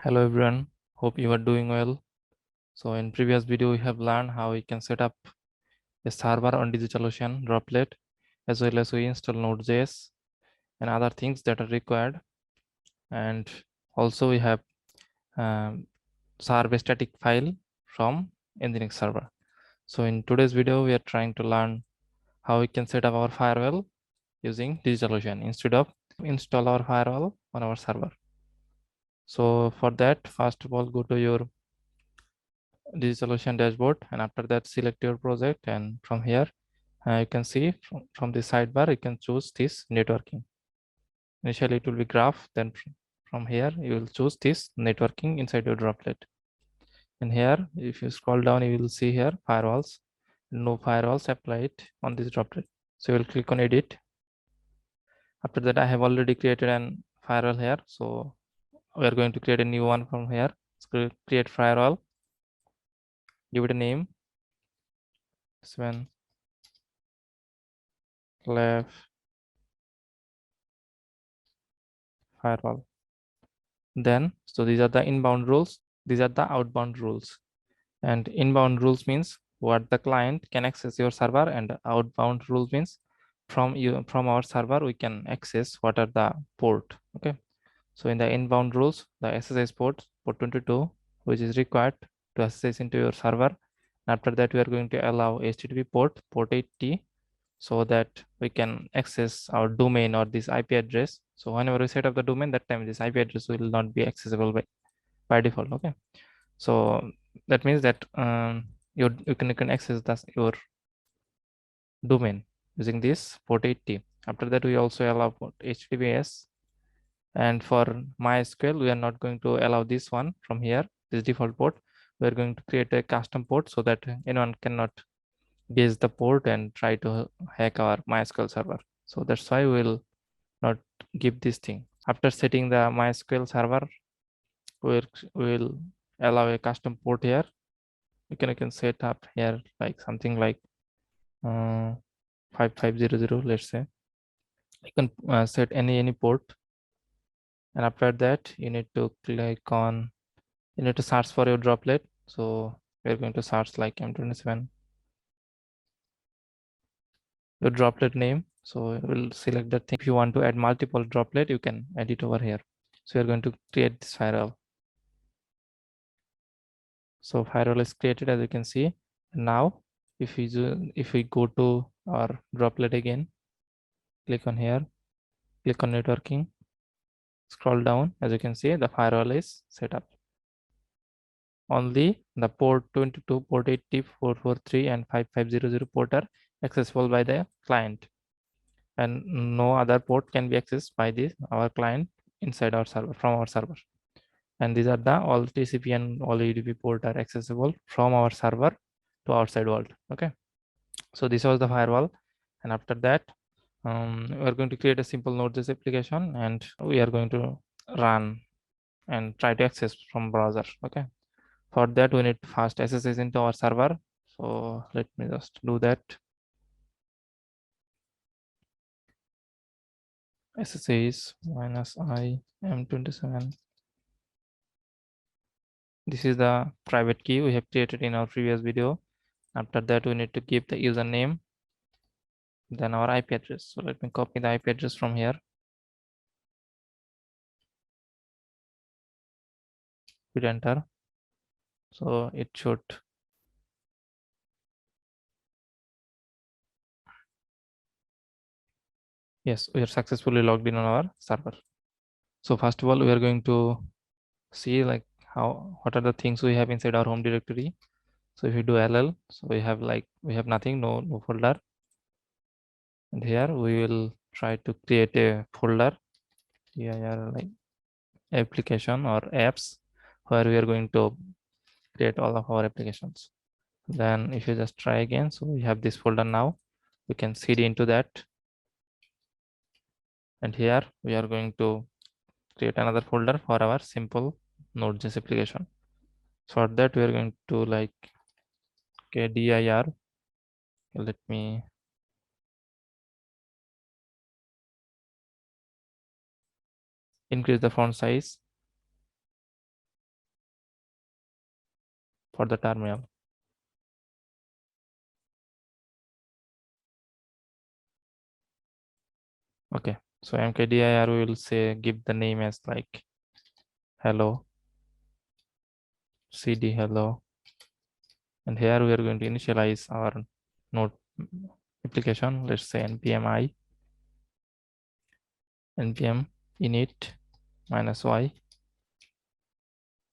Hello everyone, hope you are doing well. So in previous video we have learned how we can set up a server on DigitalOcean Droplet, as well as we install Node.js and other things that are required. And also we have serve a static file from Nginx server. So in today's video we are trying to learn how we can set up our firewall using DigitalOcean instead of install our firewall on our server. So for that, first of all, go to your DigitalOcean dashboard, and after that select your project, and from here you can see from the sidebar you can choose this networking. Initially it will be graph, then from here you will choose this networking inside your droplet. And here if you scroll down you will see here firewalls. No firewalls applied on this droplet, so you will click on edit. After that I have already created an firewall here, so we are going to create a new one from here. So create firewall, give it a name, Sven Clef firewall. Then so these are the inbound rules, these are the outbound rules. And inbound rules means what the client can access your server, and outbound rules means from our server we can access what are the port. Okay, so in the inbound rules, the SSH port 22, which is required to access into your server. After that we are going to allow HTTP port 80, so that we can access our domain or this IP address. So whenever we set up the domain, that time this IP address will not be accessible by default. Okay, so that means that you can access your domain using this port 80. After that we also allow port HTTPS, and for MySQL we are not going to allow this one from here, this default port. We are going to create a custom port so that anyone cannot guess the port and try to hack our MySQL server. So that's why we'll not give this thing. After setting the MySQL server, we'll allow a custom port here. You can set up here like something like 5500, let's say. You can set any port, and after that you need to search for your droplet. So we're going to search like M27, your droplet name. So we'll select that thing. If you want to add multiple droplet, you can add it over here. So we're going to create this firewall. So firewall is created, as you can see. Now if we go to our droplet again, click on here, click on networking, scroll down, as you can see the firewall is set up. Only the port 22, port 80, 443 and 5500 port are accessible by the client, and no other port can be accessed by our client inside our server, from our server. And these are the all TCP and all UDP port are accessible from our server to outside world. Okay, so this was the firewall. And after that we are going to create a simple Node.js application, and we are going to run and try to access from browser. Okay, for that we need to first SSH into our server. So let me just do that. SSH -i m27. This is the private key we have created in our previous video. After that we need to give the username, then our IP address. So let me copy the IP address from here, hit enter. So it should, yes, we are successfully logged in on our server. So first of all we are going to see like what are the things we have inside our home directory. So if you do ll, so we have nothing, no folder. And here we will try to create a folder here, like application or apps, where we are going to create all of our applications. Then if you just try again, so we have this folder now, we can cd into that. And here we are going to create another folder for our simple Node.js application. For that we are going to like dir, let me increase the font size. for the terminal. Okay, so mkdir we will say give the name as like hello, cd hello, and here we are going to initialize our node application. Let's say npm I, npm init -y.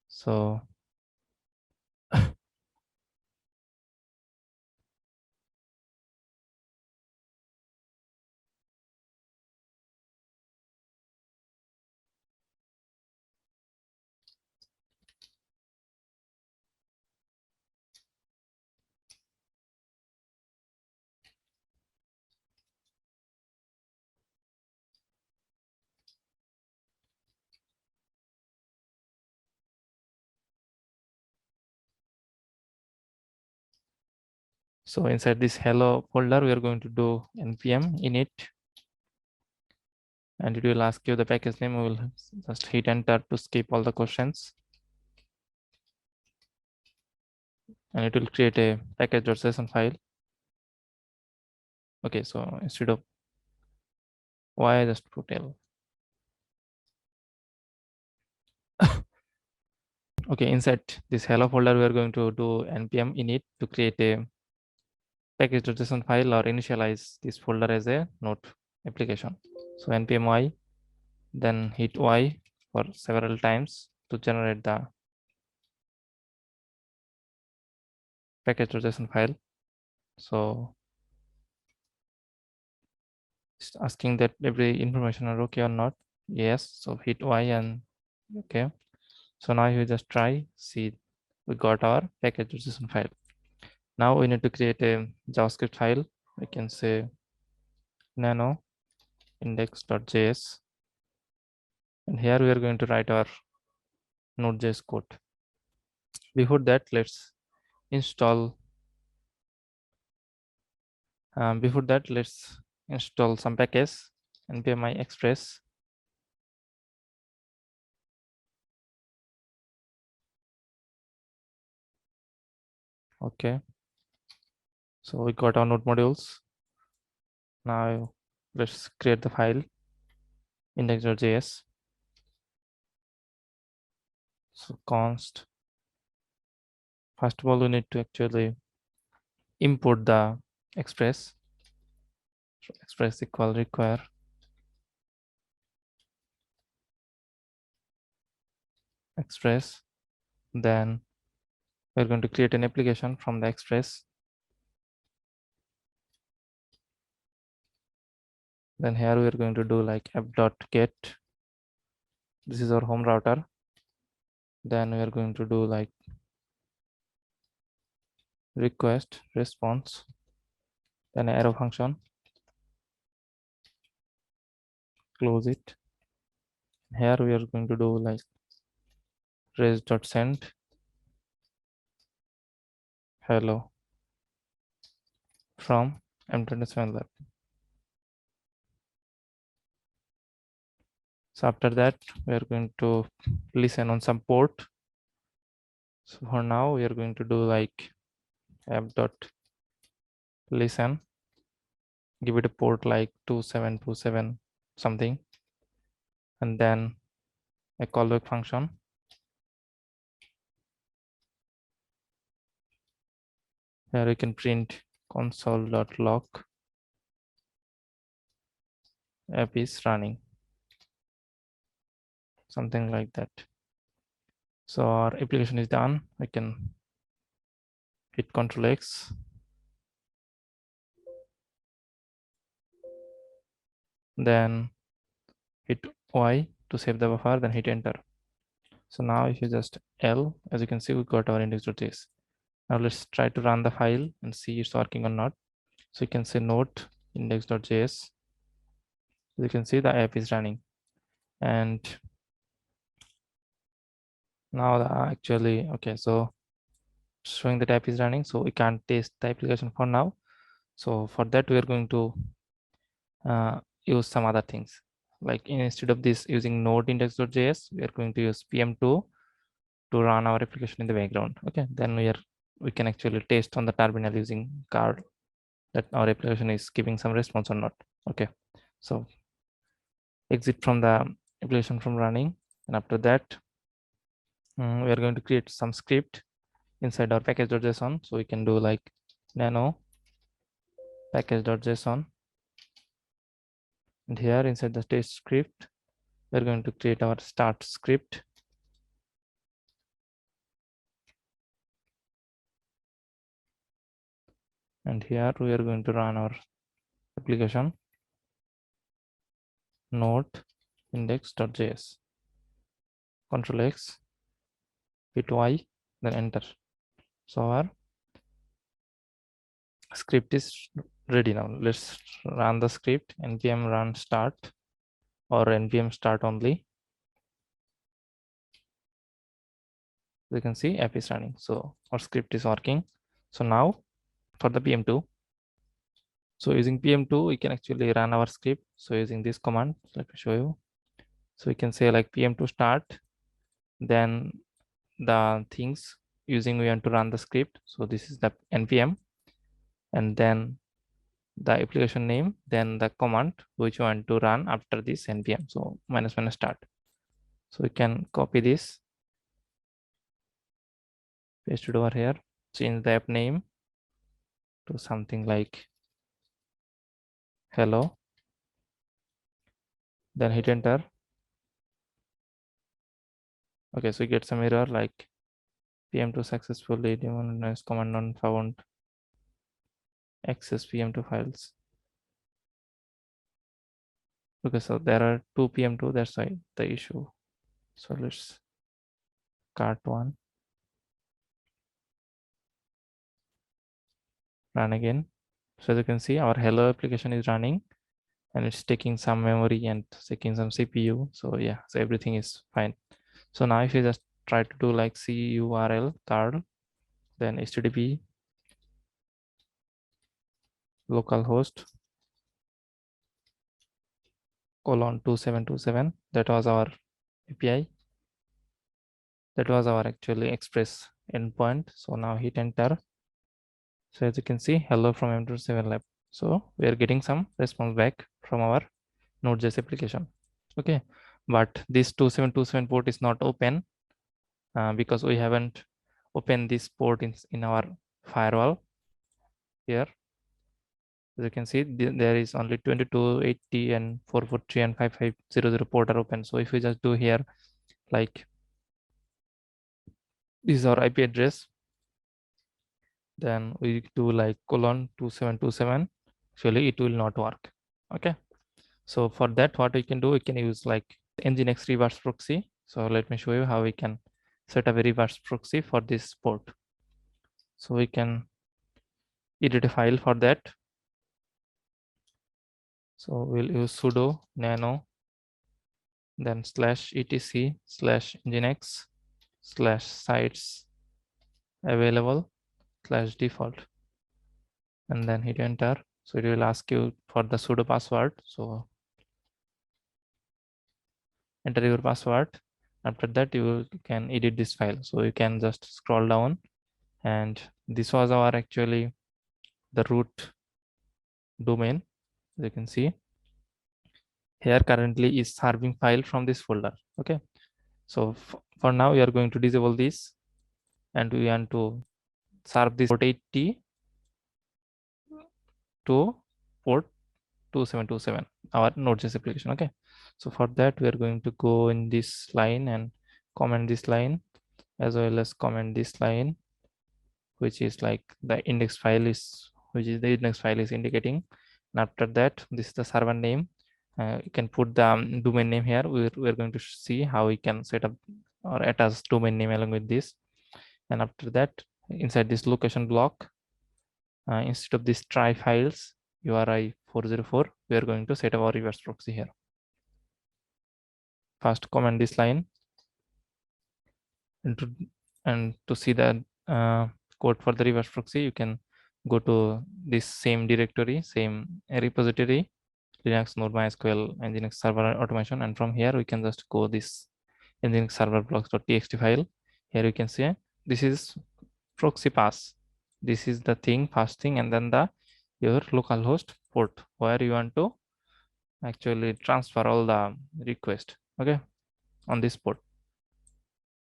So so inside this hello folder, we are going to do npm init, and it will ask you the package name. We will just hit enter to skip all the questions, and it will create a package.json file. Okay, so instead of y, just put l. Okay, inside this hello folder, we are going to do npm init to create a package.json file or initialize this folder as a node application. So npm y, then hit y for several times to generate the package.json file. So it's asking that every information are okay or not. Yes, so hit y and okay. So now you just try, see, we got our package.json file. Now we need to create a JavaScript file. We can say nano index.js, and here we are going to write our Node.js code. Before that, let's install some package npm express. Okay, so we got our node modules. Now let's create the file index.js. So const, first of all we need to actually import the express. So express equal require express. Then we're going to create an application from the express. Then here we are going to do like app.get. This is our home router. Then we are going to do like request response, then arrow function, close it. Here we are going to do like res.send hello from m27 lab. So after that, we are going to listen on some port. So for now, we are going to do like app.listen, give it a port like 2727 something, and then a callback function. Here we can print console.log app is running, something like that. So our application is done. I can hit Ctrl X. Then hit Y to save the buffer, then hit enter. So now if you just L, as you can see, we got our index.js. Now let's try to run the file and see it's working or not. So you can say node index.js. You can see the app is running, and now actually, okay, so showing that app is running, so we can't test the application for now. So for that, we are going to use some other things. Like instead of this using node index.js, we are going to use pm2 to run our application in the background. Okay, then we can actually test on the terminal using card that our application is giving some response or not. Okay, so exit from the application from running, and after that we are going to create some script inside our package.json. So we can do like nano package.json, and here inside the test script we're going to create our start script. And here we are going to run our application node index.js. Control X, hit Y, then enter. So our script is ready now. Let's run the script. npm run start or npm start only. You can see app is running. So our script is working. So now for the PM2. So using PM2, we can actually run our script. So using this command, let me show you. So we can say like PM2 start, then the things using we want to run the script. So this is the npm, and then the application name, then the command which you want to run after this npm. So minus minus start. So we can copy this, paste it over here, change the app name to something like hello, then hit enter. Okay, so you get some error like PM2 successfully demonetized, command not found, access PM2 files. Okay, so there are two PM2, that's why the issue. So let's cart one, run again. So as you can see, our hello application is running and it's taking some memory and taking some CPU. So yeah, so everything is fine. So now if you just try to do like curl card, then http localhost colon 2727, that was our API, that was our actually express endpoint. So now hit enter. So as you can see, hello from M27 lab. So we are getting some response back from our Node.js application. Okay, but this 2727 port is not open because we haven't opened this port in our firewall. Here as you can see, there is only 2280 and 443 and 5500 port are open. So if we just do here like this is our IP address, then we do like colon 2727, actually it will not work. Okay, so for that what we can do, we can use like Nginx reverse proxy. So let me show you how we can set up a reverse proxy for this port. So we can edit a file for that. So we'll use sudo nano, then /etc /nginx /sites available /default, and then hit enter. So it will ask you for the sudo password. So enter your password. After that you can edit this file. So you can just scroll down, and this was our actually the root domain. As you can see here currently is serving file from this folder. Okay, so for now we are going to disable this, and we want to serve this port 80 to port 2727, our Node.js application. Okay, so for that we are going to go in this line and comment this line, as well as comment this line, which is like the index file is, which is the index file is indicating. And after that, this is the server name. You can put the domain name here. We're going to see how we can set up or attach domain name along with this. And after that, inside this location block, instead of this try files URI 404, we are going to set up our reverse proxy here. First comment this line, and to see the code for the reverse proxy, you can go to this same directory, same repository, Linux node MySQL Nginx server automation, and from here we can just go this Nginx server blocks.txt file. Here you can see this is proxy pass. This is the thing, first thing, and then the your localhost port where you want to actually transfer all the request, okay, on this port.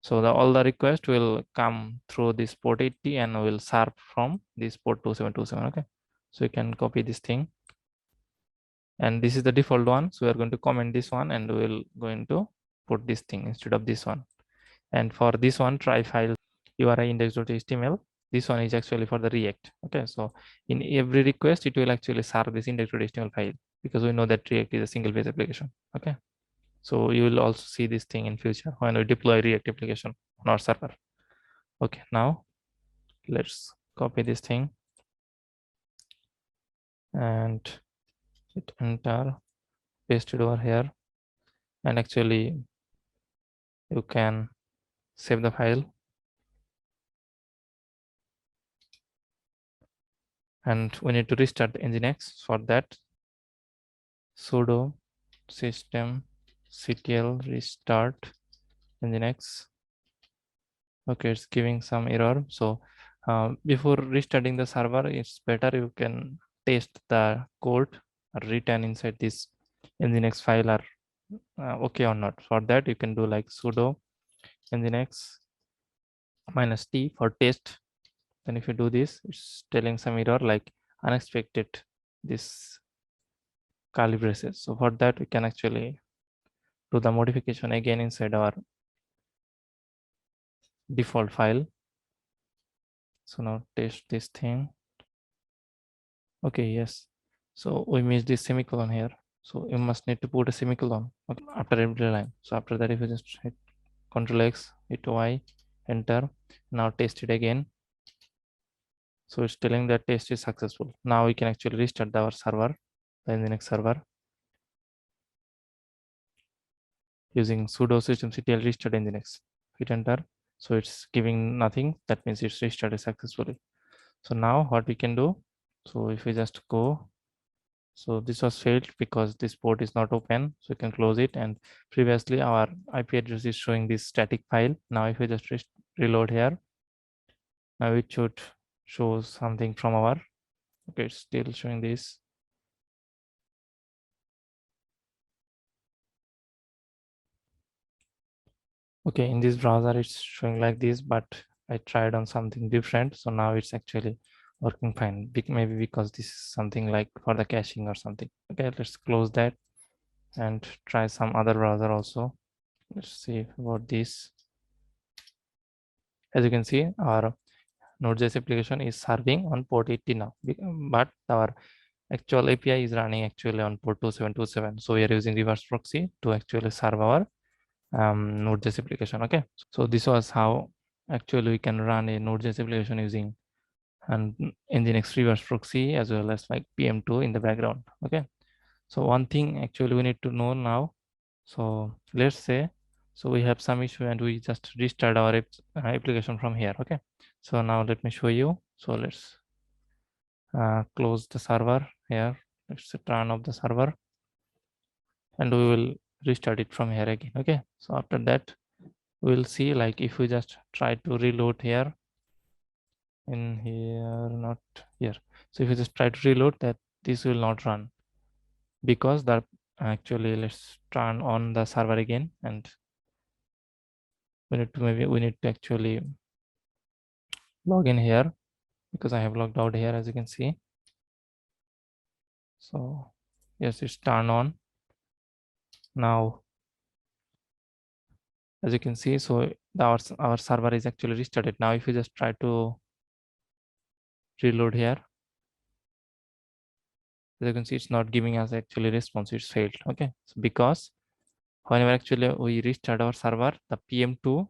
So all the request will come through this port 80 and will serve from this port 2727. Okay, so you can copy this thing, and this is the default one. So we are going to comment this one, and we will going to put this thing instead of this one. And for this one, try file URI index.html. This one is actually for the React. Okay, so in every request, it will actually serve this index.html file, because we know that React is a single page application. Okay, so you will also see this thing in future when we deploy React application on our server. Okay, now let's copy this thing and hit enter, paste it over here, and actually you can save the file, and we need to restart the Nginx. For that, sudo systemctl restart Nginx. Okay, it's giving some error. So before restarting the server, it's better you can test the code written inside this Nginx file are okay or not. For that, you can do like sudo Nginx -t for test. Then if you do this, it's telling some error like unexpected this curly braces. So for that, we can actually do the modification again inside our default file. So now test this thing. Okay, yes. So we missed this semicolon here. So you must need to put a semicolon, okay, after every line. So after that, if you just hit Ctrl X, hit Y, enter. Now test it again. So it's telling that test is successful. Now we can actually restart our server, the Nginx server, using sudo systemctl restart Nginx. Hit enter. So it's giving nothing. That means it's restarted successfully. So now what we can do, so if we just go, so this was failed because this port is not open, so you can close it. And previously our IP address is showing this static file. Now if we just reload here, now it should show something from our, okay, it's still showing this. Okay, in this browser it's showing like this, but I tried on something different, so now it's actually working fine. Maybe because this is something like for the caching or something. Okay, let's close that and try some other browser also. Let's see about this. As you can see, our Node.js application is serving on port 80 now, but our actual API is running actually on port 2727. So we are using reverse proxy to actually serve our Node.js application. Okay, so this was how actually we can run a Node.js application using and Nginx reverse proxy as well as like PM2 in the background. Okay, so one thing actually we need to know now. So let's say, so we have some issue and we just restart our application from here. Okay, so now let me show you. So let's close the server here. Let's turn off the server and we will restart it from here again. Okay, so after that we'll see, like if we just try to reload here, in here, not here. So if you just try to reload that, this will not run because that actually, let's turn on the server again, and we need to actually log in here, because I have logged out here, as you can see. So yes, it's turned on now, as you can see. So our server is actually restarted. Now if you just try to reload here, as you can see, it's not giving us actually response. It's failed. Okay, so because whenever actually we restart our server, the PM2,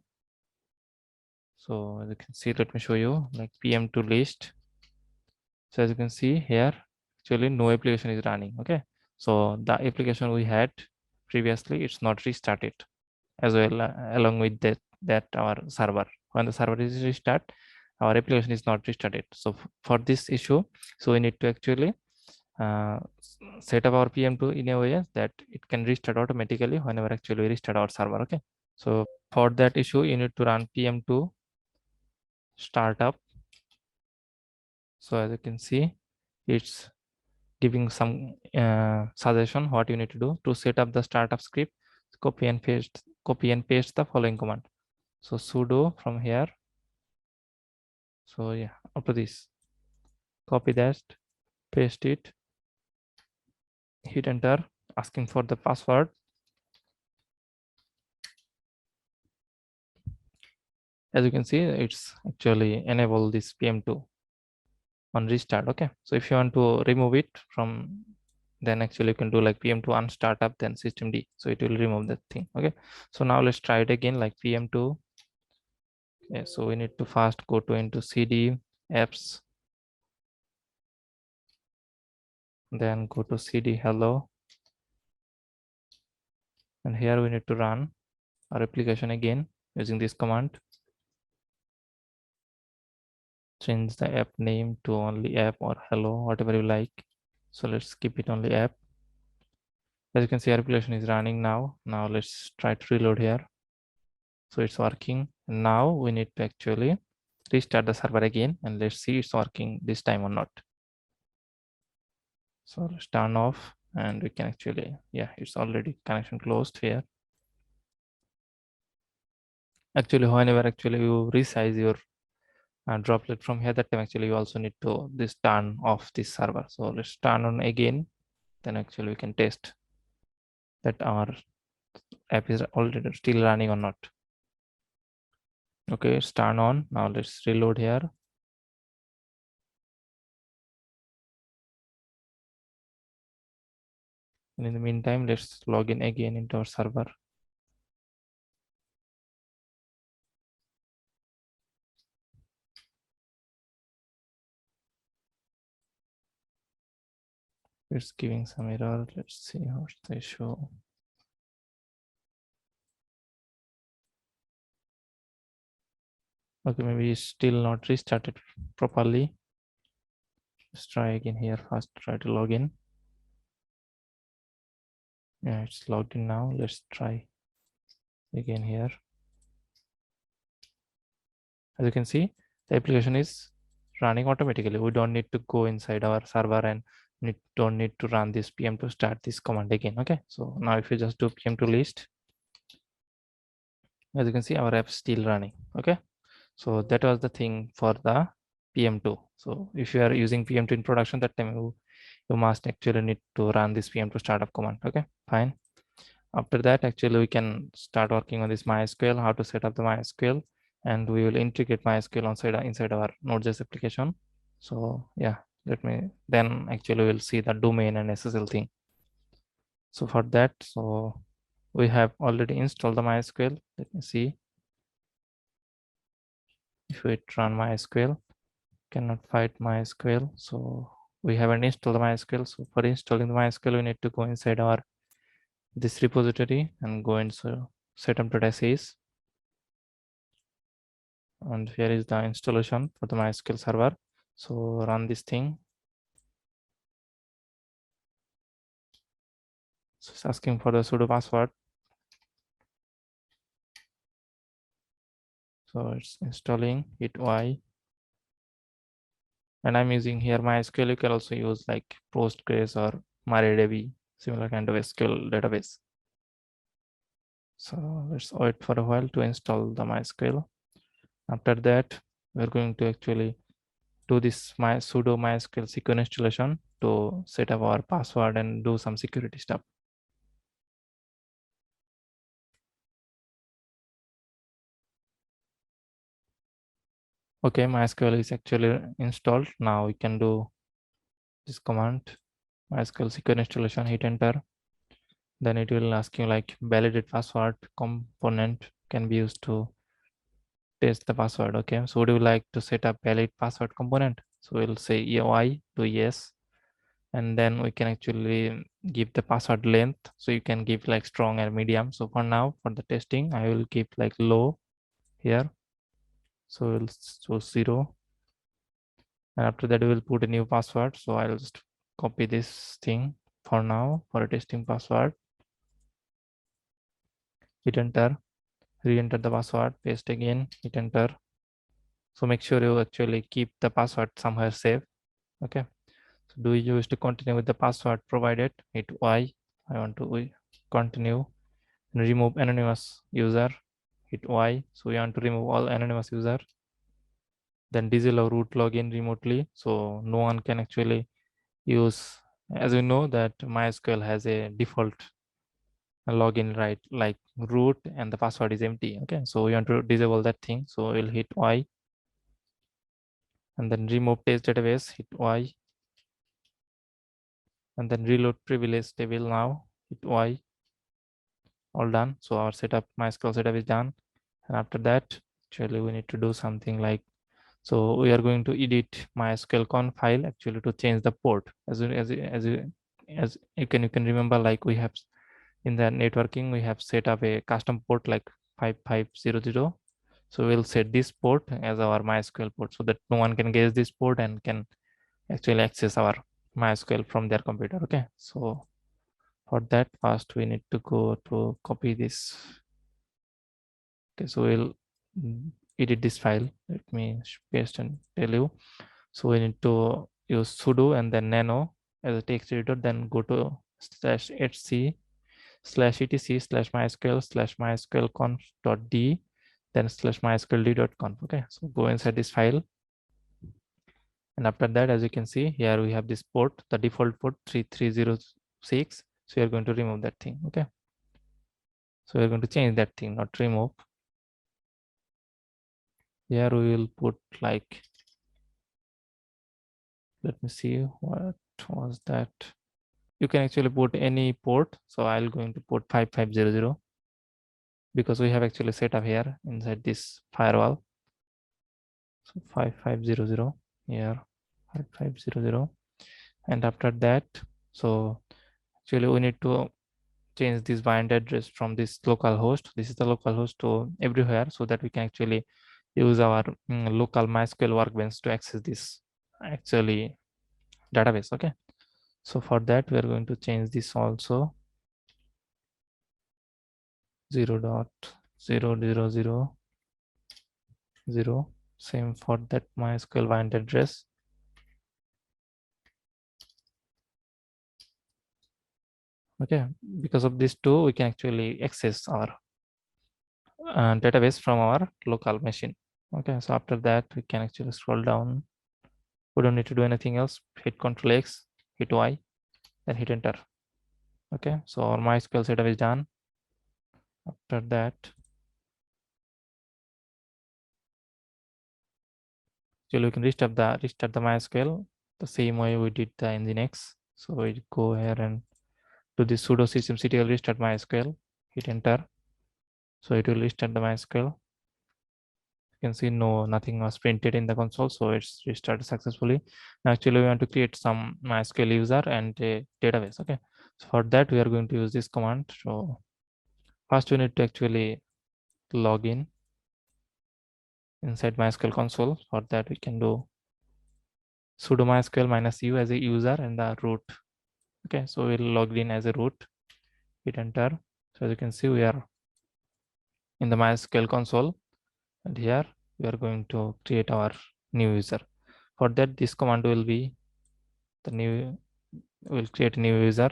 so as you can see, let me show you like PM2 list. So as you can see here, actually no application is running. Okay, so the application we had previously, it's not restarted as well, along with that our server. When the server is restart, our application is not restarted. So for this issue, so we need to actually uh, set up our PM2 in a way that it can restart automatically whenever actually we restart our server. Okay, So for that issue, you need to run pm2 startup. So as you can see, it's giving some suggestion what you need to do to set up the startup script. Copy and paste the following command. So sudo from here. So yeah, after this, copy that, paste it, hit enter, asking for the password. As you can see, it's actually enable this pm2 on restart. Okay, so if you want to remove it from, then actually you can do like pm2 on startup, then systemd, so it will remove that thing. Okay, so now let's try it again, like pm2. Okay, so we need to first go to into cd apps, then go to cd hello, and here we need to run our application again using this command. Change the app name to only app or hello, whatever you like. So let's keep it only app. As you can see, our application is running now. Now let's try to reload here. So it's working. Now we need to actually restart the server again, and let's see it's working this time or not. So let's turn off, and we can actually, yeah, it's already connection closed here. Actually, whenever actually you resize your droplet from here, that time actually you also need to this turn off this server. So let's turn on again, then actually we can test that our app is already still running or not. Okay, it's turned on. Now let's reload here. And in the meantime, let's log in again into our server. It's giving some error. Let's see what's the issue. Okay, maybe it's still not restarted properly. Let's try again here. First, try to log in. Yeah, it's logged in now. Let's try again here. As you can see, the application is running automatically. We don't need to go inside our server and don't need to run this pm to start this command again. Okay, so now if you just do pm to list, as you can see, our app is still running. Okay, so that was the thing for the pm2. So if you are using pm2 in production, that time you must actually need to run this pm2 startup command. Okay, fine. After that, actually we can start working on this MySQL, how to set up the MySQL, and we will integrate MySQL inside our Node.js application. So yeah, then actually we'll see the domain and SSL thing. So for that, so we have already installed the MySQL. Let me see if we run MySQL. Cannot find MySQL. So we haven't installed the MySQL. So for installing the MySQL, we need to go inside our this repository and go into setup.sh. And here is the installation for the MySQL server. So run this thing. So it's asking for the sudo password. So it's installing it Y. And I'm using here MySQL. You can also use like Postgres or MariaDB, similar kind of SQL database. So let's wait for a while to install the MySQL. After that, we're going to actually do this sudo MySQL secure installation to set up our password and do some security stuff. Okay, MySQL is actually installed. Now we can do this command, MySQL secure installation, hit enter. Then it will ask you like validate password component can be used to test the password. Okay, so would you like to set up valid password component? So we'll say EOI to yes. And then we can actually give the password length. So you can give like strong and medium. So for now, for the testing, I will keep like low here. So we'll choose 0. And after that, we will put a new password. So I'll just copy this thing for now for a testing password. Hit enter. re-enter the password, paste again, hit enter. So make sure you actually keep the password somewhere safe. Okay, so do you wish to continue with the password provided? Hit Y. I want to continue. Remove anonymous user, hit Y. So we want to remove all anonymous user. Then disable root login remotely, so no one can actually use. As we know that MySQL has a default login, right, like root, and the password is empty. Okay, so we want to disable that thing, so we'll hit Y. And then remove test database, hit Y. And then reload privilege table, now hit Y. All done. So our setup, MySQL setup is done. And after that, actually we need to do something like, so we are going to edit MySQL conf file actually to change the port. As you can remember, like we have in the networking, we have set up a custom port like 5500. So we'll set this port as our MySQL port so that no one can guess this port and can actually access our MySQL from their computer. Okay, so for that, first we need to go to copy this. Okay, so we'll edit this file. Let me paste and tell you. So we need to use sudo and then nano as a text editor, then go to /etc/mysql/mysql conf.d, then /mysqld.conf. Okay, so go inside this file. And after that, as you can see here, we have this port, the default port 3306. So you're going to remove that thing. Okay, so we're going to change that thing, not remove. Here we will put like, let me see, what was that? You can actually put any port. So I'll going to put 5500 because we have actually set up here inside this firewall. So 5500 here, 5500. And after that, so actually we need to change this bind address from this local host. This is the local host to everywhere, so that we can actually use our local MySQL workbench to access this actually database. Okay, so for that we are going to change this also 0.0000, same for that MySQL bind address. Okay, because of these two we can actually access our database from our local machine. Okay, so after that we can actually scroll down. We don't need to do anything else. Hit Ctrl X, hit Y, then hit enter. Okay, so our MySQL setup is done. After that, so we can restart the MySQL the same way we did the Nginx. So we go here and do the sudo systemctl restart MySQL, hit enter. So it will restart the MySQL. You can see nothing was printed in the console, so it's restarted successfully. Now actually we want to create some MySQL user and a database. Okay, so for that we are going to use this command. So first we need to actually log in inside MySQL console. For that we can do sudo MySQL -u as a user and the root. Okay, so we'll log in as a root, hit enter. So as you can see, we are in the MySQL console, and here we are going to create our new user. For that, this command will be the new, will create a new user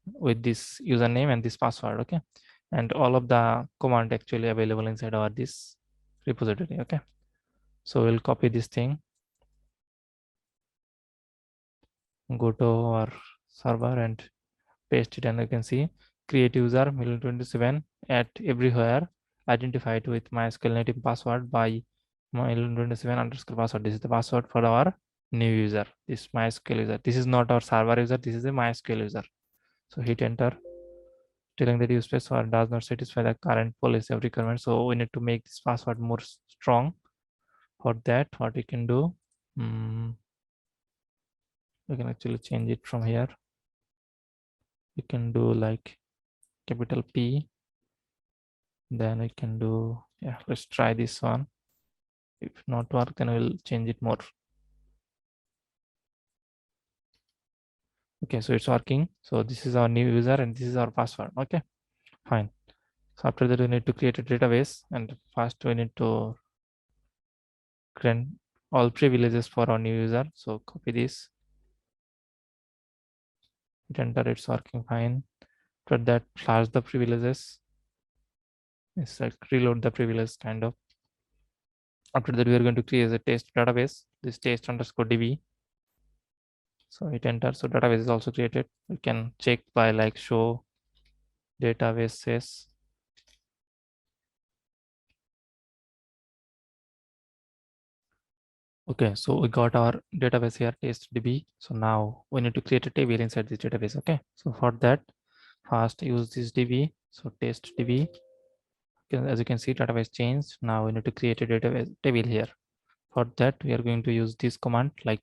with this username and this password. Okay, and all of the command actually available inside our this repository. Okay, so we'll copy this thing, go to our server and paste it, and you can see create user 27 at everywhere identified with MySQL native password by my1127_password. This is the password for our new user, this MySQL user. This is not our server user, this is a MySQL user. So hit enter, telling that use password does not satisfy the current policy of requirement. So we need to make this password more strong. For that, what we can do, we can actually change it from here. We can do like capital P, then we can do, yeah, let's try this one. If not work, then we'll change it more. Okay, so it's working. So this is our new user and this is our password. Okay, fine. So after that, we need to create a database, and first we need to grant all privileges for our new user. So copy this, hit enter, it's working fine. After that, flash the privileges. It's like reload the privilege kind of. After that, we are going to create a test database, this test underscore db. So hit enter. So database is also created. We can check by like show databases. Okay, so we got our database here, testdb. So now we need to create a table inside this database. Okay, so for that, first use this db. So testdb. Okay, as you can see, database changed. Now we need to create a database table here. For that, we are going to use this command like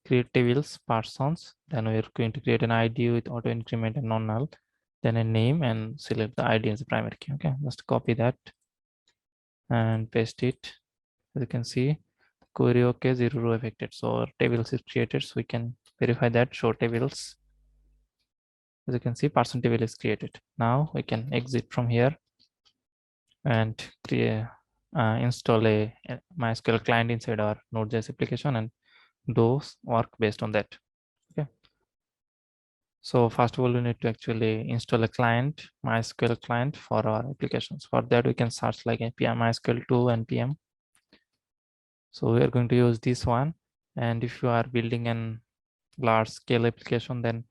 create tables persons. Then we are going to create an ID with auto increment and non-null. Then a name and select the ID as the primary key. Okay, just copy that and paste it. As you can see, query okay, 0 row affected. So our tables is created. So we can verify that show tables. As you can see, person table is created. Now we can exit from here and create install a MySQL client inside our Node.js application and those work based on that. Okay. So first of all, we need to actually install a client, MySQL client for our applications. For that, we can search like npm MySQL2 npm. So we are going to use this one. And if you are building an large scale application, then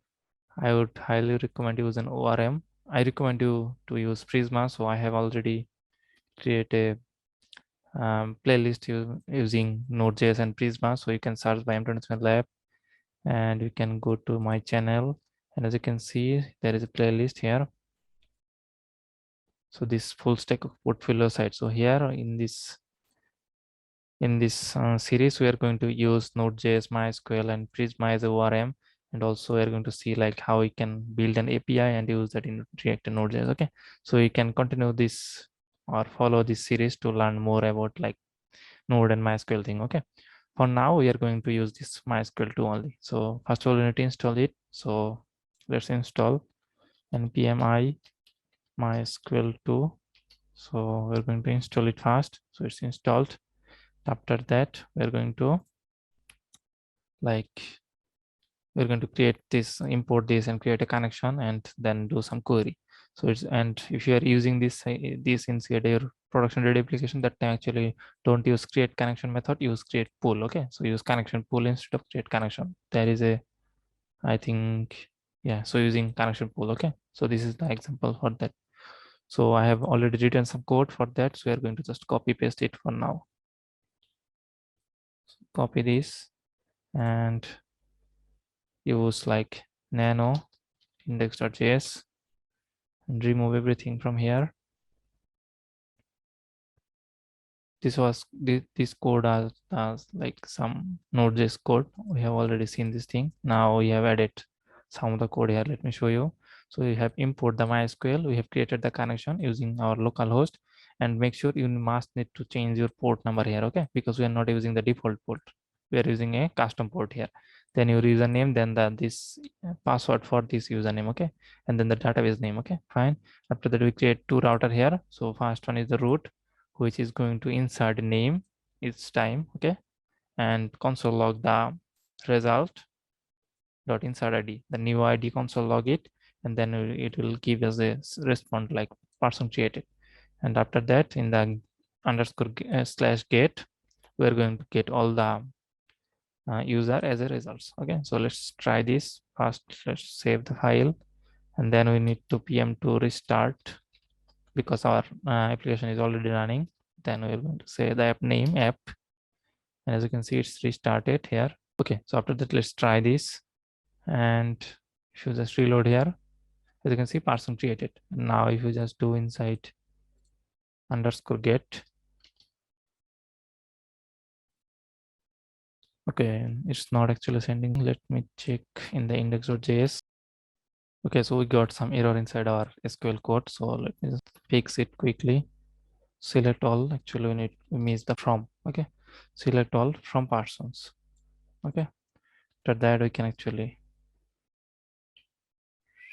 I would highly recommend using ORM. I recommend you to use Prisma. So I have already created a playlist using Node.js and Prisma. So you can search by M27 Lab and you can go to my channel. And as you can see, there is a playlist here. So this full stack of portfolio site. So here in this series, we are going to use Node.js, MySQL, and Prisma as a ORM. And also we are going to see like how we can build an API and use that in React and Node.js. Okay, so you can continue this or follow this series to learn more about like Node and MySQL thing. Okay, for now we are going to use this MySQL 2 only. So first of all, we need to install it. So let's install npm I MySQL 2. So we're going to install it fast. So it's installed. After that, we're going to like we're going to create this, import this and create a connection and then do some query. So it's, and if you are using this inside your production ready application, that time actually don't use create connection method, use create pool. Okay, so use connection pool instead of create connection. There is a, I think, yeah, so using connection pool. Okay, so this is the example for that. So I have already written some code for that, so we are going to just copy paste it for now. Copy this and use like nano index.js and remove everything from here. This code as like some Node.js code. We have already seen this thing. Now we have added some of the code here. Let me show you. So we have import the MySQL. We have created the connection using our local host, and make sure you must need to change your port number here. Okay, because we are not using the default port. We are using a custom port here. Then your username, then this password for this username. Okay, and then the database name. Okay, fine. After that, we create two router here. So first one is the root, which is going to insert name each time. Okay, and console log the result dot insert id, the new id console log it, and then it will give us a response like person created. And after that, in the underscore slash get, we're going to get all the user as a result. Okay, so let's try this first. Let's save the file, and then we need to pm to restart because our application is already running. Then we're going to say the app name app, and as you can see, it's restarted here. Okay, so after that, let's try this, and if you just reload here, as you can see, person created. Now if you just do inside underscore get, okay, it's not actually sending. Let me check in the index.js. Okay, so we got some error inside our SQL code, so let me just fix it quickly. Select all, actually we miss the from. Okay, select all from persons. Okay, after that we can actually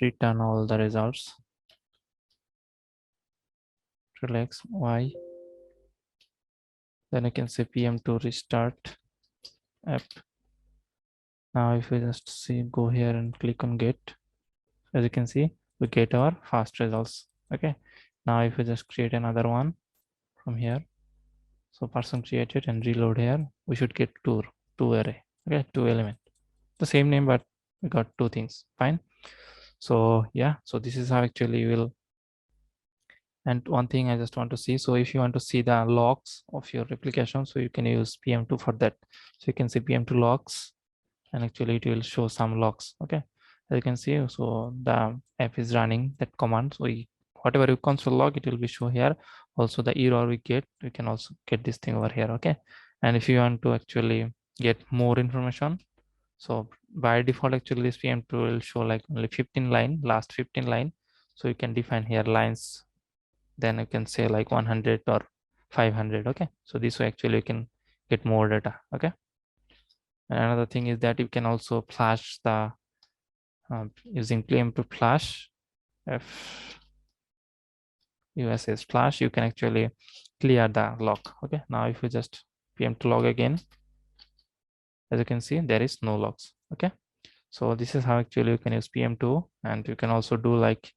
return all the results. control X, Y. Then I can say PM to restart app. Now if we just see, go here and click on get, as you can see, we get our fast results. Okay. Now if we just create another one from here, so person created and reload here, we should get two array. Okay, two element, the same name, but we got two things. Fine. So yeah, so this is how actually you will. And one thing I just want to see, so if you want to see the logs of your application, so you can use PM2 for that. So you can see PM2 logs, and actually it will show some logs. Okay, as you can see, so the app is running that command. So whatever you console log, it will be show here. Also the error we get, we can also get this thing over here. Okay, and if you want to actually get more information, so by default actually this PM2 will show like only 15 line, last 15 line. So you can define here lines, then you can say like 100 or 500. Okay, so this way actually you can get more data. Okay, and another thing is that you can also flash the using PM2 flash. If USS flash, you can actually clear the log. Okay, now if you just PM2 log again, as you can see, there is no logs. Okay, so this is how actually you can use PM2, and you can also do like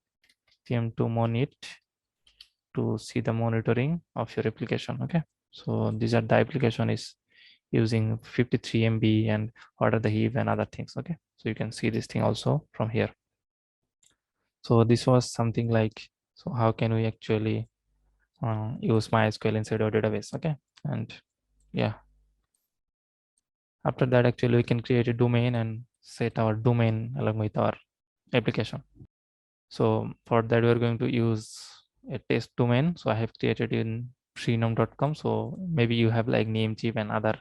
PM2 monit to see the monitoring of your application. Okay, so these are the application is using 53 MB and what are the heap and other things. Okay, so you can see this thing also from here. So this was something like, so how can we actually use MySQL inside our database. Okay, and yeah, after that actually we can create a domain and set our domain along with our application. So for that we are going to use a test domain. So I have created in freenom.com. So maybe you have like Namecheap and other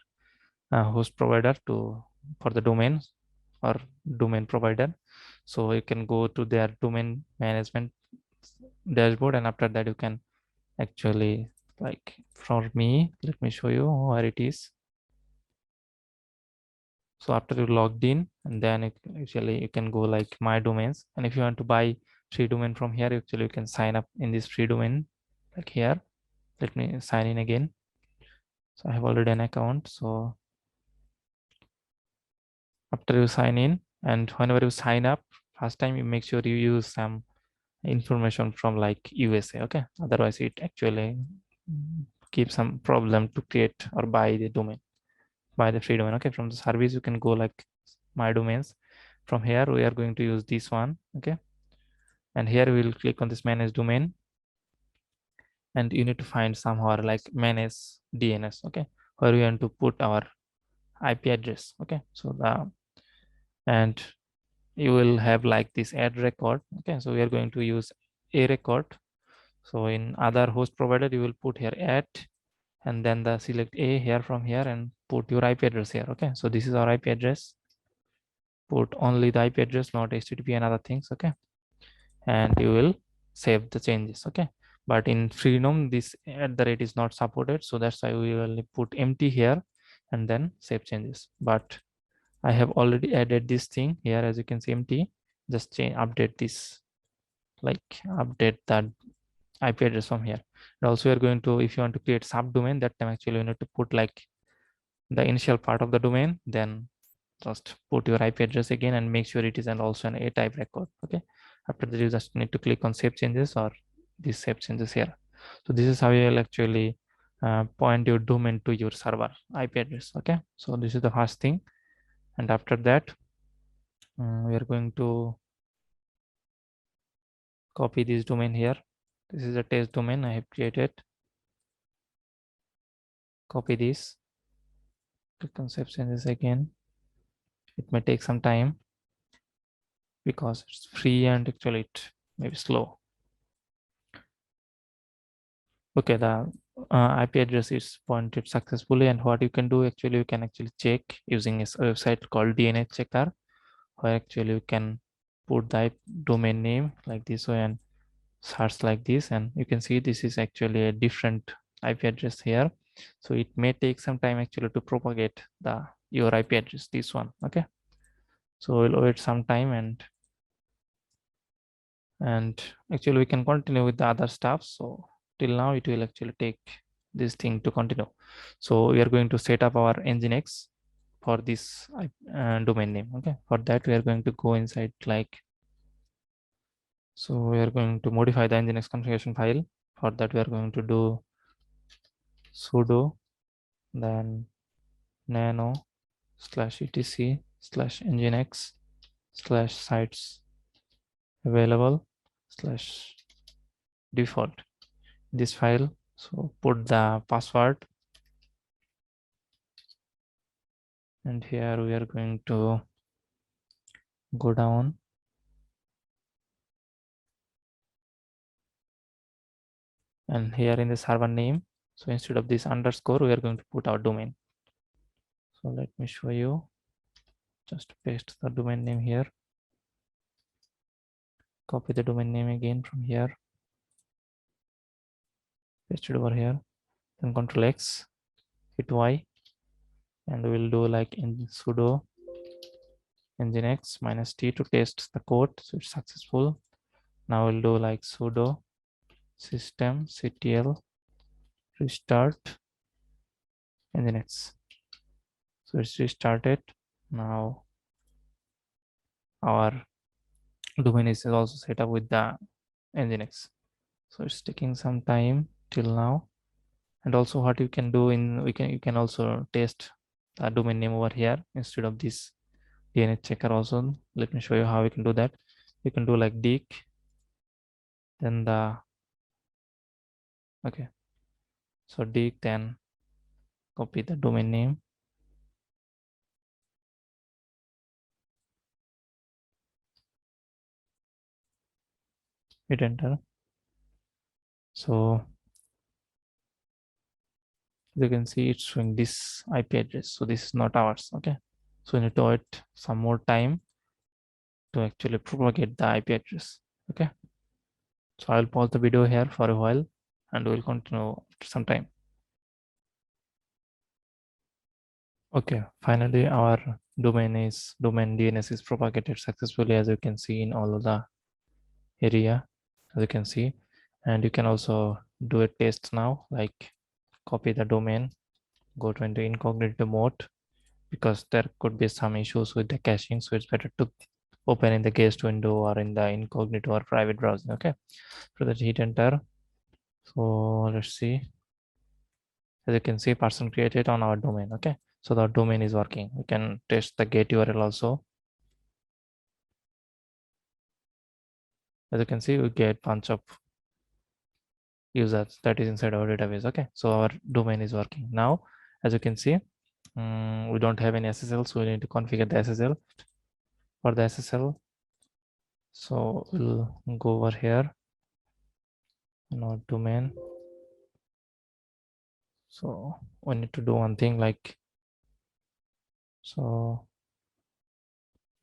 host provider to for the domains or domain provider. So you can go to their domain management dashboard, and after that you can actually, like for me, let me show you where it is. So after you logged in, and then actually you can go like my domains, and if you want to buy free domain from here, actually you can sign up in this free domain like here. Let me sign in again. So I have already an account. So after you sign in, and whenever you sign up first time, you make sure you use some information from like USA. Okay, otherwise it actually gives some problem to create or buy the domain, buy the free domain. Okay, from the service you can go like my domains. From here we are going to use this one. Okay, and here we will click on this manage domain, and you need to find somewhere like manage DNS. Okay, where we want to put our IP address. Okay, so the, and you will have like this add record. Okay, so we are going to use a record. So in other host provider you will put here add, and then the select a here from here and put your IP address here. Okay, so this is our IP address. Put only the IP address, not HTTP and other things. Okay, and you will save the changes. Okay, but in Freenom this at the rate is not supported, so that's why we will put empty here and then save changes. But I have already added this thing here, as you can see, empty. Just change, update this, like update that IP address from here. And also you're going to, if you want to create subdomain, that time actually you need to put like the initial part of the domain, then just put your IP address again and make sure it is and also an A type record. Okay, after that you just need to click on save changes or this save changes here. So this is how you will actually point your domain to your server IP address. Okay, so this is the first thing, and after that we are going to copy this domain here. This is a test domain I have created. Copy this, click on save changes again. It may take some time because it's free and actually it may be slow. Okay, the IP address is pointed successfully, and what you can do actually, you can actually check using a website called DNS checker, where actually you can put the domain name like this way and search like this, and you can see this is actually a different IP address here. So it may take some time actually to propagate the your IP address, this one. Okay, so we'll wait some time, and actually we can continue with the other stuff. So till now it will actually take this thing to continue. So we are going to set up our Nginx for this domain name. Okay, for that we are going to go inside like, so we are going to modify the Nginx configuration file. For that we are going to do sudo then nano /etc /nginx /sites available /default this file. So put the password, and here we are going to go down and here in the server name, so instead of this underscore we are going to put our domain. So let me show you, just paste the domain name here, copy the domain name again from here, paste it over here, then Control X, hit Y, and we'll do like in sudo nginx -t to test the code, so it's successful. Now we'll do like sudo systemctl restart nginx, so it's restarted. Now our domain is also set up with the nginx, so it's taking some time till now. And also what you can do in, you can also test the domain name over here instead of this DNS checker also. Let me show you how we can do that. You can do like dig, then the, okay, so dig, then copy the domain name, hit enter. So you can see it's showing this IP address, so this is not ours. Okay, so we need to wait some more time to actually propagate the IP address. Okay, so I'll pause the video here for a while and we'll continue after some time. Okay, finally our domain DNS is propagated successfully, as you can see in all of the area, as you can see. And you can also do a test now, like copy the domain, go to into incognito mode, because there could be some issues with the caching, so it's better to open in the guest window or in the incognito or private browsing. Okay, so that hit enter. So let's see, as you can see, person created on our domain. Okay, so the domain is working. We can test the get URL also. As you can see, we get bunch of users that is inside our database. Okay, so our domain is working now. As you can see, we don't have any SSL, so we need to configure the SSL. For the SSL, so we'll go over here, node domain. So we need to do one thing, like, so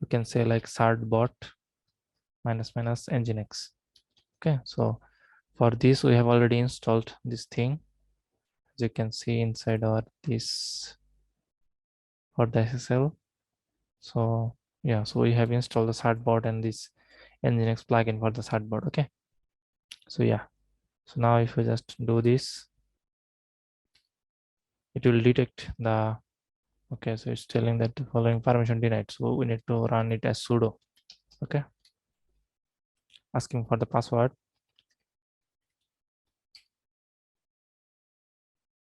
we can say like Certbot --Nginx. Okay, so for this we have already installed this thing, as you can see inside our this for the SSL. So yeah, so we have installed the Certbot and this Nginx plugin for the Certbot. Okay, so yeah, so now if we just do this, it will detect the, okay, so it's telling that the following permission denied, so we need to run it as sudo. Okay, asking for the password.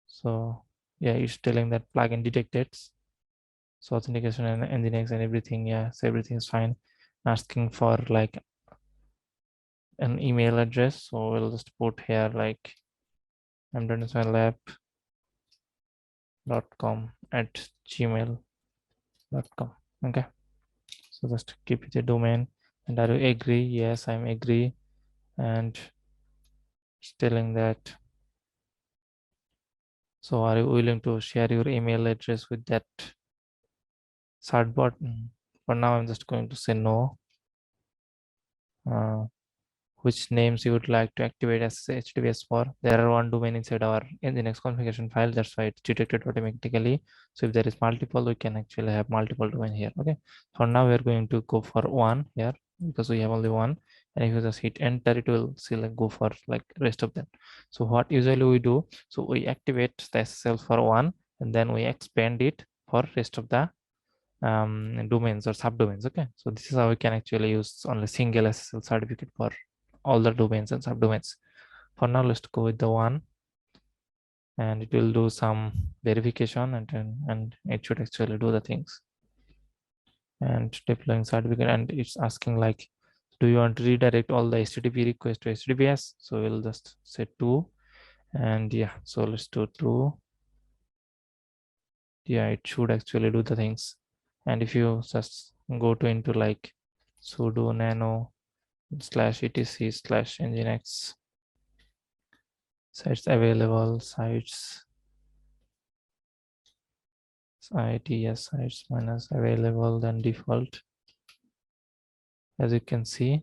So yeah, it's telling that plugin detected, so authentication and Nginx and everything, yeah, so everything is fine. Asking for like an email address, so we'll just put here like mdnsmylab.com@gmail.com. Okay, so just keep it a domain. And are you agree? Yes, I'm agree. And it's telling that, so are you willing to share your email address with that Certbot? For now I'm just going to say no. Which names you would like to activate as HTTPS for? There are one domain inside our Nginx configuration file, that's why it's detected automatically. So if there is multiple, we can actually have multiple domain here. Okay, for now we are going to go for one here. because we have only one. And if you just hit enter, it will select go for like rest of them. So what usually we do, so we activate the SSL for one, and then we expand it for rest of the domains or subdomains. Okay, so this is how we can actually use only single SSL certificate for all the domains and subdomains. For now, let's go with the one, and it will do some verification, and it should actually do the things and deploying certificate. And it's asking like, do you want to redirect all the HTTP requests to HTTPS? So we'll just say true, and yeah, so let's do true. Yeah, it should actually do the things. And if you just go to into like sudo nano /etc /nginx sites available sites its sites minus available, then default, as you can see.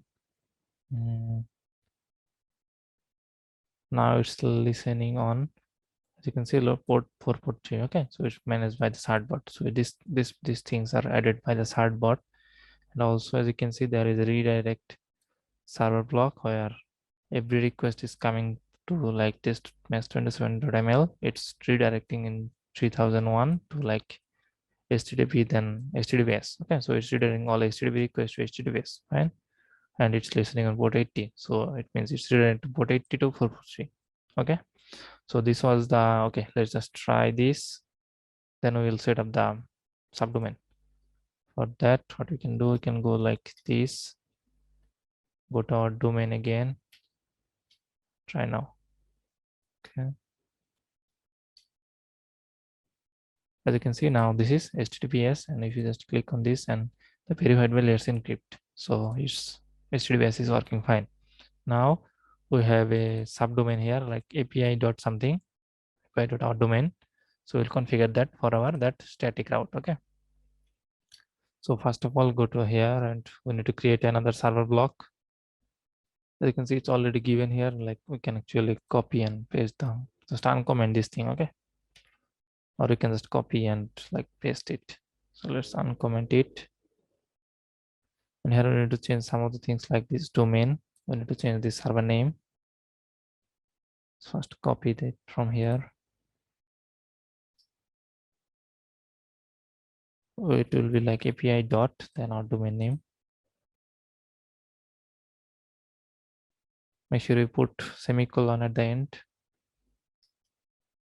Now it's listening on, as you can see, port 443. Okay, so it's managed by the Certbot. So these things are added by the Certbot. And also, as you can see, there is a redirect server block where every request is coming to like this mesh27.ml. It's redirecting in 3001 to like HTTP, then HTTPS. Okay, so it's redirecting all HTTP requests to HTTPS, fine. And it's listening on port 80. So it means it's redirected to port 82 443. Okay, so this was the, okay, let's just try this. Then we will set up the subdomain. For that, what we can do, we can go like this, go to our domain again, try now. Okay, as you can see now, this is HTTPS, and if you just click on this, and the verified by layers encrypt, so it's HTTPS is working fine. Now we have a subdomain here like API dot something, API dot our domain. So we'll configure that for our that static route. Okay, so first of all, go to here, and we need to create another server block. As you can see, it's already given here. Like we can actually copy and paste down, just uncomment this thing. Okay, or you can just copy and like paste it. So let's uncomment it. And here we need to change some of the things like this domain. We need to change this server name. First copy that from here. It will be like API dot, then our domain name. Make sure you put semicolon at the end.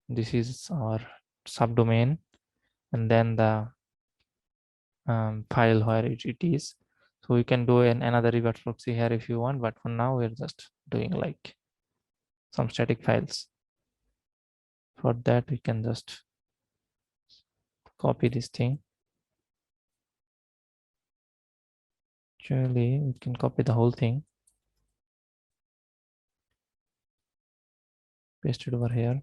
This is our subdomain, and then the file where it is. So we can do another reverse proxy here if you want, but for now we're just doing like some static files. For that, we can just copy this thing. Actually, we can copy the whole thing, paste it over here,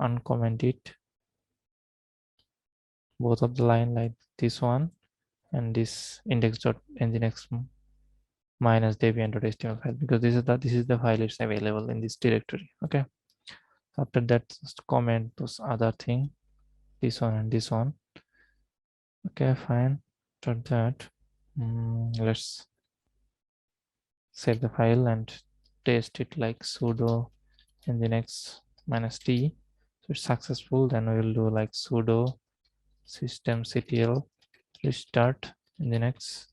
uncomment it, both of the line like this one and this index.nginx minus debian.html file, because this is the file is available in this directory. Okay, after that, just comment those other thing, this one and this one. Okay, fine. After that, let's save the file and test it like sudo nginx -t. So it's successful. Then we will do like sudo systemctl restart nginx.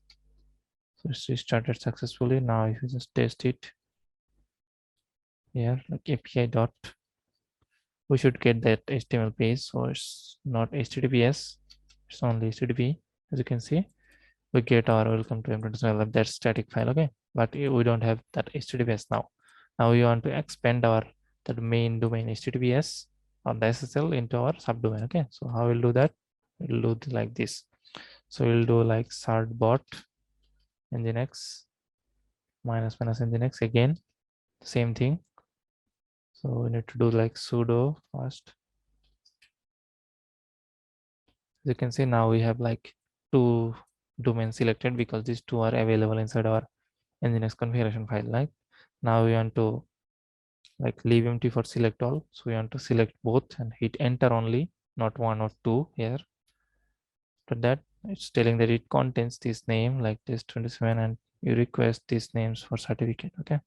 So it's restarted successfully. Now if you just test it here, like API dot, we should get that HTML page. So it's not HTTPS, it's only HTTP. As you can see, we get our welcome to M27 that static file. Okay, but we don't have that HTTPS now. Now we want to expand our that main domain HTTPS or the SSL into our subdomain. Okay, so how we'll do that? We'll do like this. So we'll do like certbot nginx -nginx again, same thing. So we need to do like sudo first. As you can see, now we have like two domains selected because these two are available inside our nginx configuration file. Like now we want to like leave empty for select all. So we want to select both and hit enter only, not one or two here. After that, it's telling that it contains this name like this 27, and you request these names for certificate. Okay,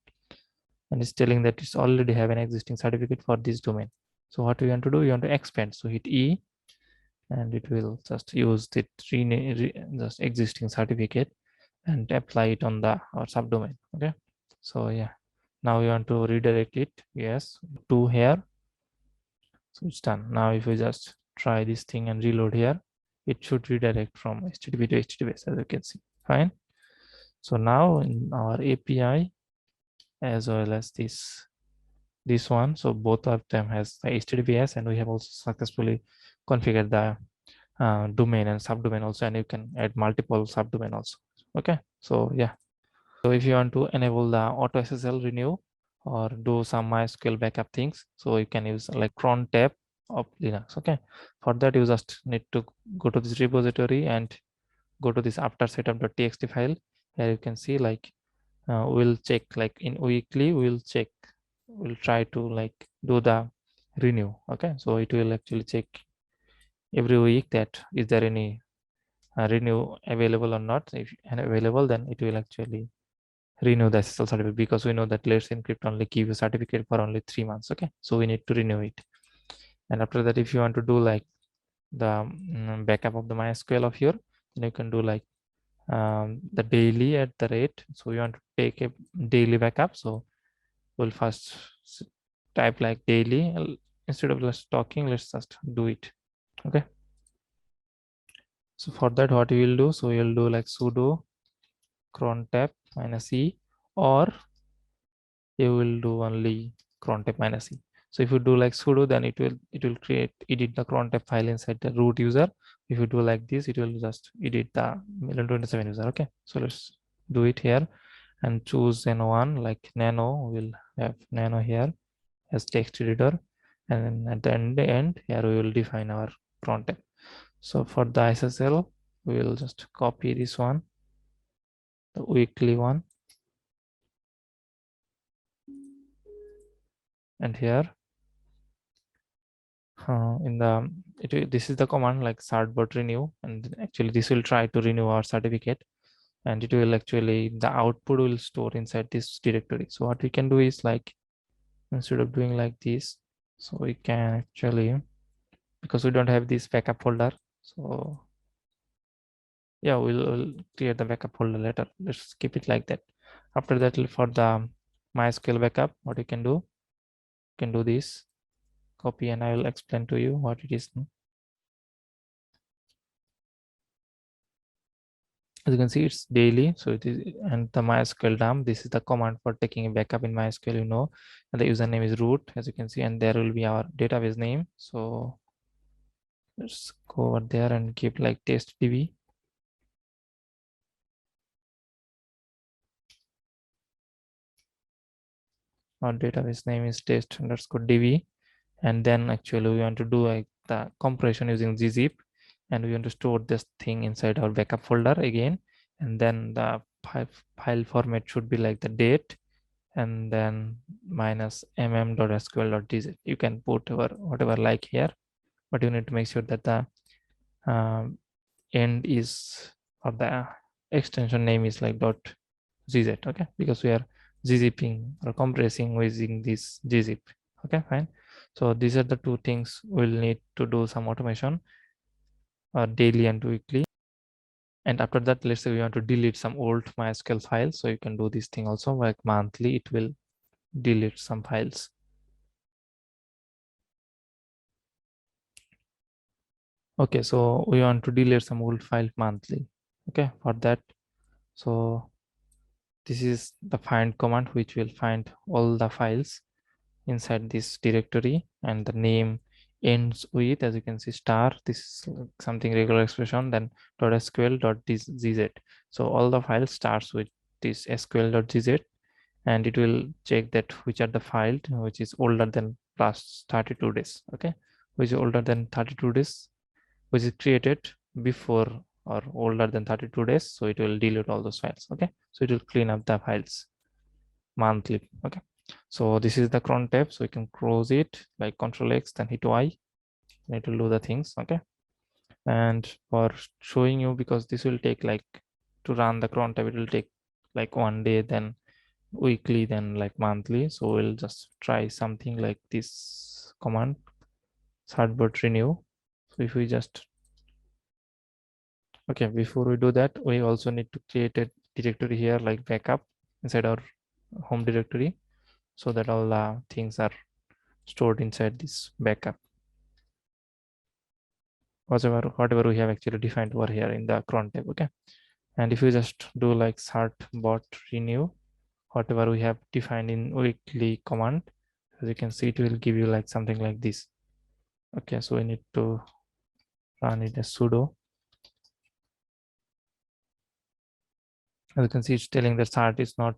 and it's telling that it's already have an existing certificate for this domain. So what we want to do, we want to expand. So hit E, and it will just use the just existing certificate and apply it on the our subdomain. Okay, so yeah, now we want to redirect it. Yes, to here. So it's done. Now if we just try this thing and reload here, it should redirect from HTTP to HTTPS, as you can see. Fine. So now in our API as well as this one, so both of them has the HTTPS, and we have also successfully configured the domain and subdomain also, and you can add multiple subdomain also. Okay, so yeah, so if you want to enable the auto SSL renew or do some MySQL backup things, so you can use like Crontab of Linux. Okay, for that you just need to go to this repository and go to this after setup.txt file. Here you can see like we'll check like in weekly, we'll try to like do the renew. Okay, so it will actually check every week that is there any renew available or not. If available, then it will actually renew the SSL certificate, because we know that Let's Encrypt only give you certificate for only 3 months. Okay, so we need to renew it. And after that, if you want to do like the backup of the MySQL of here, then you can do like the daily at the rate. So we want to take a daily backup. So we'll first type like daily. Instead of just talking, let's just do it. Okay, so for that, what we will do, so we'll do like sudo crontab -e, or you will do only crontab -e. So if you do like sudo, then it will edit the crontab file inside the root user. If you do like this, it will just edit the 27 user. Okay, so let's do it here and choose one like nano. We'll have nano here as text editor, and then at the end here we will define our crontab. So for the SSL, we will just copy this one, the weekly one, and here in the this is the command like certbot renew, and actually this will try to renew our certificate, and it will actually the output will store inside this directory. So what we can do is like, instead of doing like this, so we can actually, because we don't have this backup folder, so yeah, we'll create the backup folder later. Let's keep it like that. After that, for the MySQL backup, what you can do, you can do this copy, and I will explain to you what it is. As you can see, it's daily. So it is, and the MySQL dump, this is the command for taking a backup in MySQL, and the username is root, as you can see, and there will be our database name. So let's go over there and keep like test db. Our database name is test_db, and then actually we want to do like the compression using gzip, and we want to store this thing inside our backup folder again, and then the file format should be like the date and then -mm.sql.dz. You can put whatever like here, but you need to make sure that the end is, or the extension name is like .gz. Okay, because we are gzipping or compressing using this gzip. Okay, fine. So these are the two things we'll need to do some automation daily and weekly. And after that, let's say we want to delete some old MySQL files, so you can do this thing also, like monthly it will delete some files. Okay, so we want to delete some old file monthly. Okay, for that, so this is the find command, which will find all the files inside this directory, and the name ends with, as you can see, star. This is something regular expression, then .sql.gz. So all the files starts with this sql.gz, and it will check that which are the file which is older than last 32 days. Okay, which is older than 32 days, which is created before or older than 32 days. So it will delete all those files. Okay, so it will clean up the files monthly. Okay, so this is the cron tab, so you can close it like Control X, then hit Y, and it will do the things. Okay, And for showing you, because this will take like, to run the cron tab, it will take like 1 day, then weekly, then like monthly. So we'll just try something like this command, certbot renew. So if we just, okay, before we do that, we also need to create a directory here like backup inside our home directory, so that all the things are stored inside this backup, whatever we have actually defined over here in the cron tab. Okay, and if you just do like certbot renew, whatever we have defined in weekly command, as you can see, it will give you like something like this. Okay, so we need to run it as sudo. As you can see, it's telling that cert is not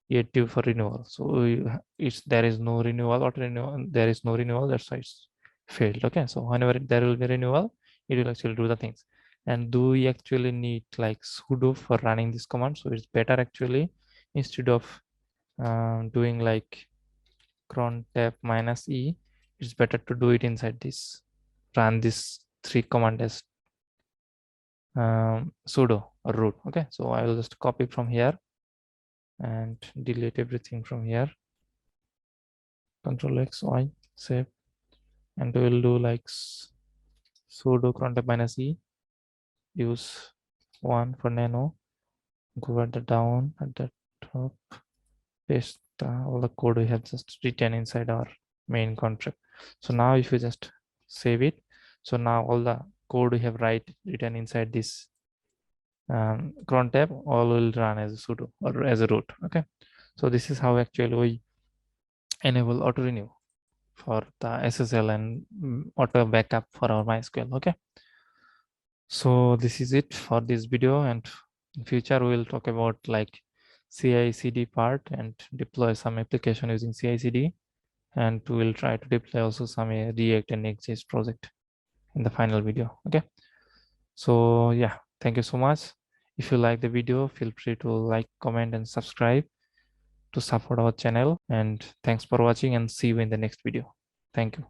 yet due for renewal. So it's, there is no renewal, or renewal, there is no renewal, that's why it's failed. Okay, so whenever there will be renewal, it will actually do the things. And do we actually need like sudo for running this command? So it's better actually, instead of doing like crontab -e, it's better to do it inside this, run this 3 command as sudo or root. Okay, so I will just copy from here and delete everything from here, control X, Y, save, and we will do like sudo crontab -e, use 1 for nano, go at the down at the top, paste all the code we have just written inside our main contract. So now if you just save it, so now all the code we have written inside this cron tab all will run as a sudo or as a root. Okay, so this is how actually we enable auto renew for the SSL and auto backup for our MySQL. Okay, so this is it for this video, and in future we will talk about like CI/CD part and deploy some application using CI/CD, and we will try to deploy also some React and Nginx project in the final video. Okay, so yeah, thank you so much. If you like the video, feel free to like, comment, and subscribe to support our channel. And thanks for watching, and see you in the next video. Thank you.